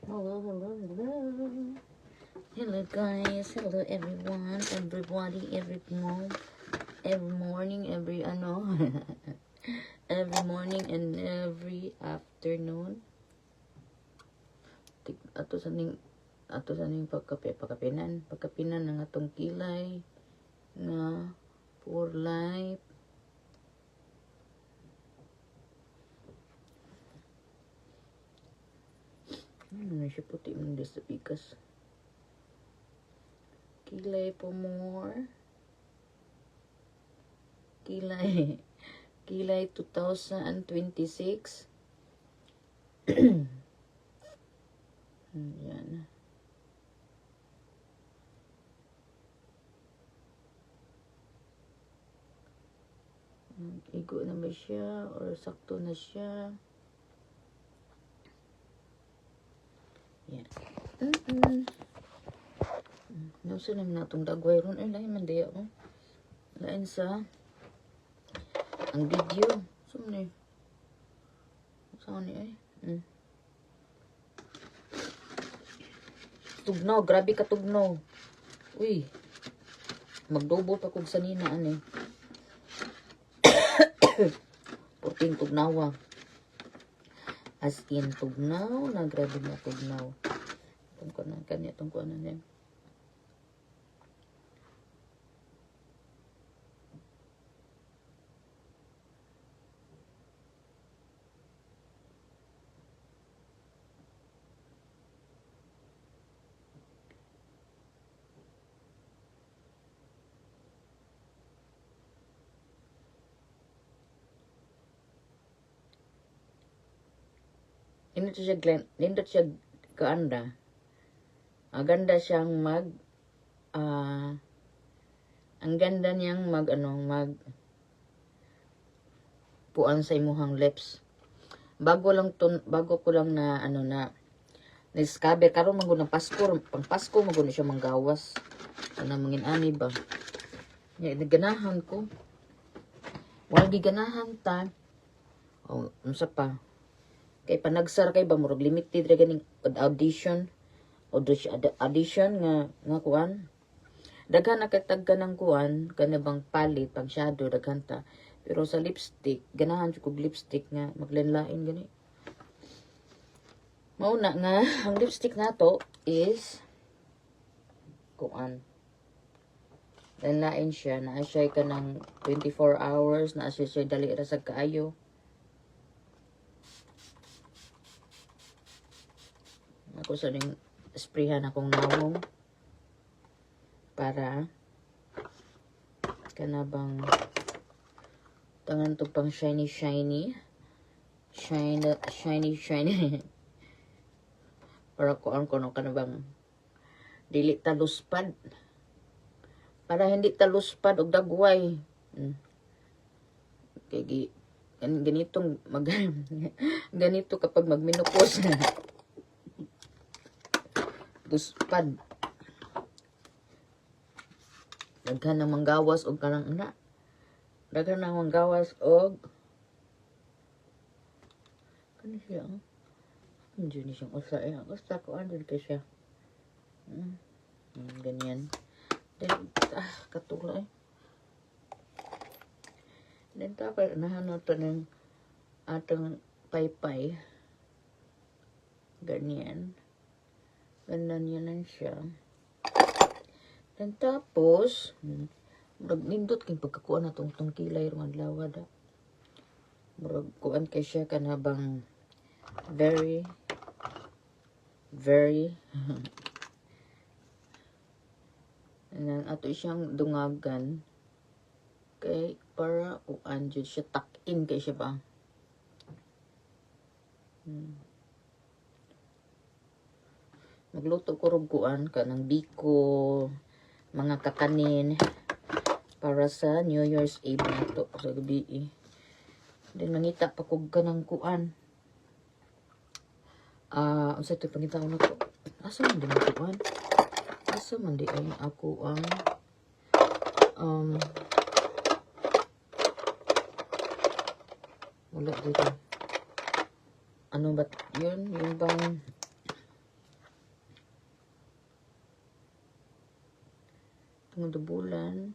Hello, hello, hello. Hello guys, hello everyone, everybody, every morning, every every morning and every afternoon. Ato sa ning pagkapinan ng atong kilay nga for life. Ano siya puti mo sa pikas. Kilay po more. Kilay 2026. Yan. Igo na ba siya or sakto na siya? Yan. Nausa naman na itong dagway ron. Ay, lain man diya ko. Lain sa ang video. Sumni. Saan ni ay? Tugnaw. Grabe ka tugnaw. Uy. Magdobo pa kong saninaan eh. Puting tugnawa. As in tugnaw. Na grabe na tugnaw. Itong ko na. Kanya itong ko na niya. Nindot siya kaanda. Aganda siyang ang ganda niyang puan sa imuhang lips. Bago ko lang na discover karon man ng Pasko, pang Pasko man siya manggawas. Ana mangin ani ba. Ya ganahan ko. Wala ganahan ta. Oh, unsa pa? Kay panagsar kay ba murag limited ra ganing audition nga kuan. Daghan na katagka ng kuan kana bang palit pang shadow daghan ta. Pero sa lipstick ganahan jud kog lipstick nga maglanlain gani. Mauna nga ang lipstick nato is kuan. Lanlain siya na siya kanang 24 hours na siya dali ra sa kaayo. Ako sa ning sprayhan akong nawong para kanabang tangan to pang shiny para kuan ko no kanabang dili taluspad para hindi taluspad og dagway. Kay ganitong ganito kapag magmenopause duspad. Daghan ng manggawas og kanang daghan ng manggawas og kani siya. Hindi ni siyang usa eh. Basta ko andun kay siya. Ganyan. Then katula eh. Then tapos nahanap to ng atong paypay. Ganyan. Ganyan yan siya. Dan tapos, nindot kay pagkakuan na tong kilay rong adlaw da. Murag kuan kay siya kanabang very ato siyang dungagan kay para kuan jud siya tuck-in kay siya ba. Magluto ko rog kuan kanang biko, mga kakanin para sa New Year's Eve nato sa gabi eh. Then mangita pa kog kanang kuan. Unsa to pangita ko nako? Asa man din ako kuan? Asa man di ay ako ang wala dito. Ano ba yun? Yung bang Itong dubulan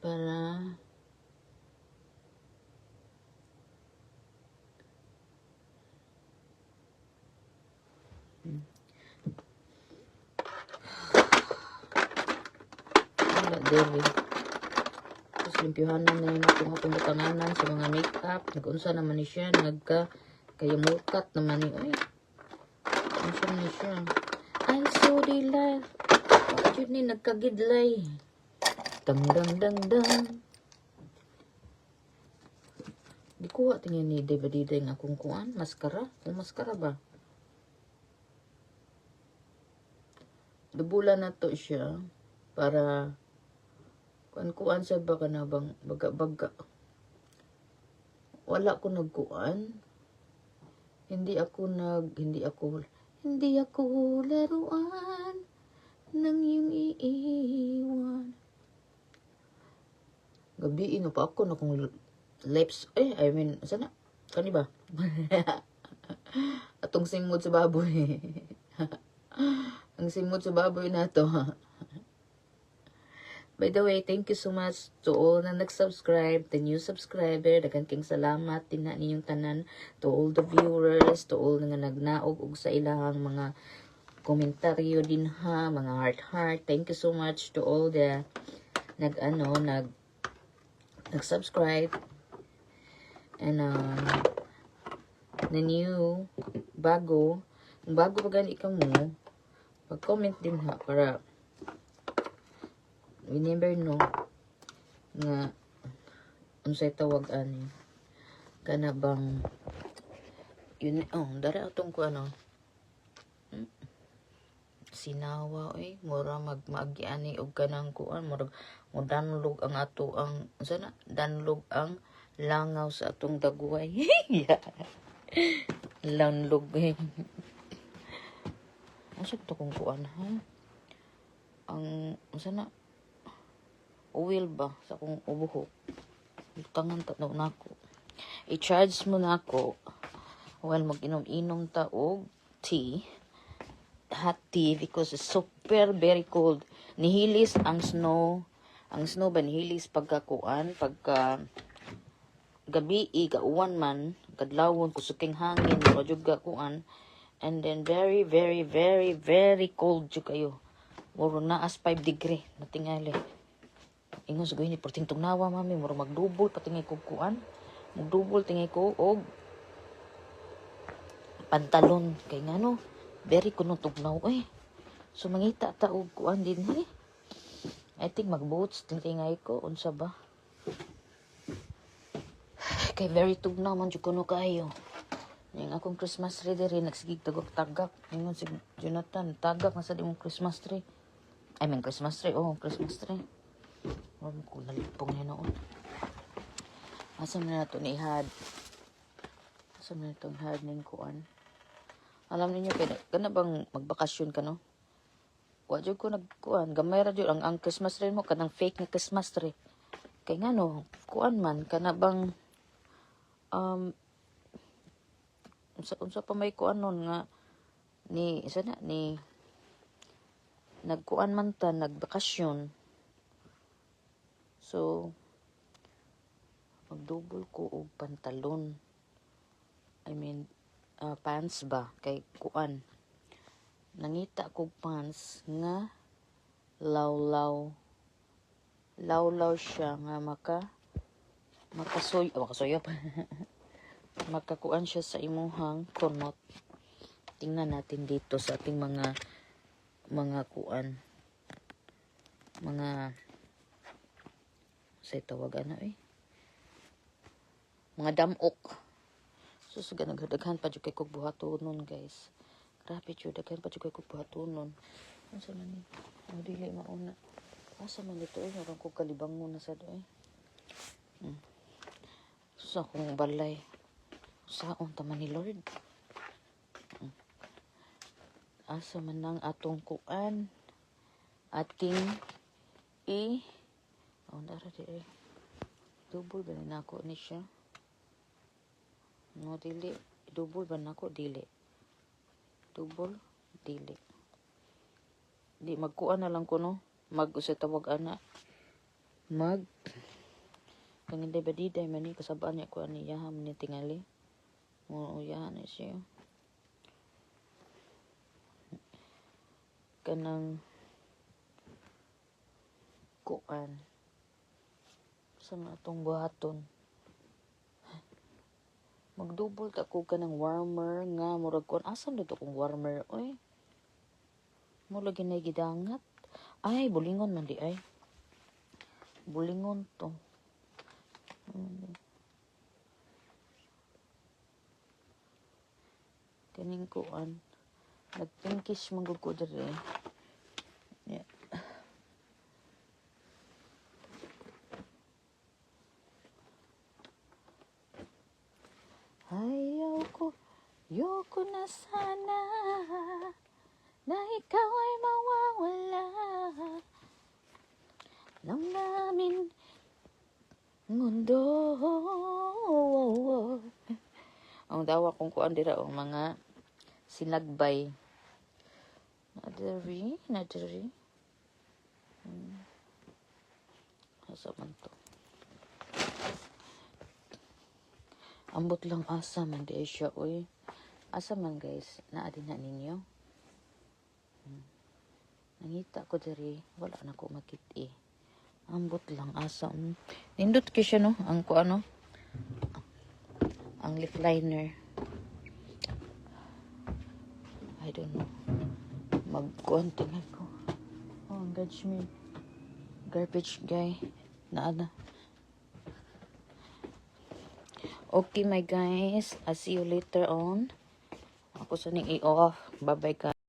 para wala dili. Tapos limpyuhanan na yun akong butanganan sa mga makeup. Nag-unsa naman ni siya. Kaya mukat naman ni. Uy, unsa ni siya. Ay, so dila. Bakit ni nagkagidlay. Dang dang dang dang. Di kuha tingin ni Diva nga akong kuan. Maskara. Kung maskara ba? Dubulan na to siya. Para kuan sa baka na bang baga. Wala ko nagkuan. Hindi ako laruan ng iyong iiwan. Gabi ino pa ako na kung lips. I mean, sana? Kani ba? Atong simod sa baboy. Ang simod sa baboy na to. By the way, thank you so much to all na nag-subscribe, the new subscriber. Daghang king salamat din na ninyong tanan, to all the viewers, to all nga nagnaog og sa ilahang mga komentaryo din ha, mga heart. Thank you so much to all the nag-subscribe. And the new bago pa gani ikaw mo, pag-comment din ha para we never know nga unsay tawag ani kana bang yun dara atong ko sinawa mura magmaagiani og kanang kuan murag mo danlog ang ato ang unsa na danlog ang langaw sa atong dagway. Lanlog asa to kung kuan ha ang unsa na oil ba sa akong ubuhok. Tangan tatlo na ako. I-charge mo na ako while mag-inom-inom ta og tea. Hot tea because it's super very cold. Nihilis ang snow. Ang snow ba nihilis pagka gabi gauwan man kadlawon kusuking hangin o jud kuan and then very very very very cold jud kayo. Muro na as 5 degree natingali. Ingon sa ni perting tugnawa mami mura magdubol patingay ko kuan magdubol tingay ko og pantalon kay ngano very kuno tugnaw so mangita ta og kuan din I think mag-boots tingay ko unsa ba kay very tugnaw man jud kuno kayo ning akong Christmas tree diri nagsigig tagak ingon si Jonathan tagak na sa dimong Christmas tree Christmas tree ko nalipong niya noon. Asa na ito ni ihad? Asa na itong ihad ng kuan? Alam niyo kana bang magbakasyon ka no? Wa jud ko nagkuan. Gamay ra jud ang Christmas tree mo kanang fake nga Christmas tree. Kay ngano, kuan man kana bang unsa pa may kuan nun nga ni isa na ni nagkuan man ta nagbakasyon. So, magdubol ko og pantalon. Pants ba? Kay kuan. Nangita ko pants nga lawlaw. Lawlaw siya nga makasuyop. Makakuan siya sa imuhang kunot. Tingnan natin dito sa ating mga kuan. Mga say tawagan na mga damok so nagdaghan pa jud kay kog buhatonon guys grabe jud daghan pa jud kay kog buhatonon unsa man ni dili mauna asa man dito meron kog kalibangon na sad sa akong balay saon ta man ni Lord asa man nang atong kuan ating dara di double ba na ako ni siya no dili double ba na ako dili double dili di magkuan na lang ko no Usay tawag ana. Kang hindi ba diday man ni kasabaan niya ko ani yaham ni tingali. Mo uyahan na siya. Kanang kuan sa atong buhaton. Magdouble ta ko kanang warmer nga murag kuan asan dito kung warmer oy. Mo lagi na gidangat. Ay bulingon man di ay. Bulingon to. Kaning kuan nagpinkish manggod ko diri. Yeah. Ayoko na sana na ikaw ay mawawala ng namin mundo. Ang dawa kong kuan dira o mga sinagbay. Nadiri. Asa man to. Ambot lang asa man di siya oy. Asa man guys, naadi na ninyo. Nangita ko diri, wala na ko makit Ambot lang asa. Nindot ko siya no, ang kuano. Ang lip liner. I don't know. Magkuhan tingnan ko. Oh, engagement. Garbage guy. Naana. Okay, my guys. I'll see you later on. Ako sa ning i-off. Bye-bye, guys.